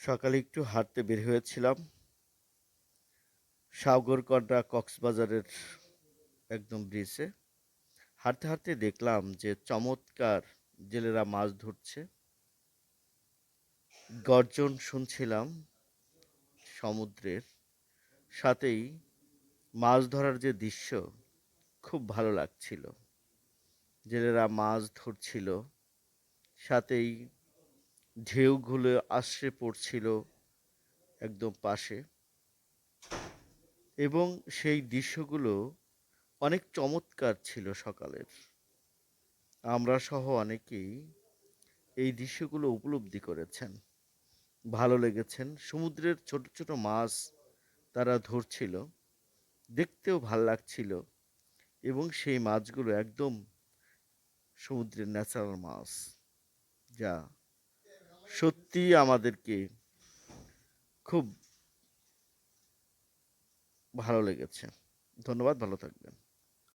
সকালে একটু হাঁটতে বের হয়েছিলাম সাগরকন্ডা কক্সবাজারের একদম ব্রিজে। হাঁটতে হাঁটতে দেখলাম যে চমৎকার জেলেরা মাছ ধরছে, গর্জন শুনছিলাম সমুদ্রের, সাথেই মাছ ধরার যে দৃশ্য খুব ভালো লাগছিল। জেলেরা মাছ ধরছিল, সাথেই ঢেউগুলো আছড়ে পড়ছিল একদম পাশে, এবং সেই দৃশ্যগুলো অনেক চমৎকার ছিল সকালের। আমরা সহ অনেকেই এই দৃশ্যগুলো উপলব্ধি করেছেন, ভালো লেগেছেন। সমুদ্রের ছোট ছোট মাছ তারা ধরছিল, দেখতেও ভাল লাগছিল, এবং সেই মাছগুলো একদম সমুদ্রের ন্যাচারাল মাছ, যা সত্যিই আমাদেরকে খুব ভালো লেগেছে। ধন্যবাদ, ভালো থাকবেন।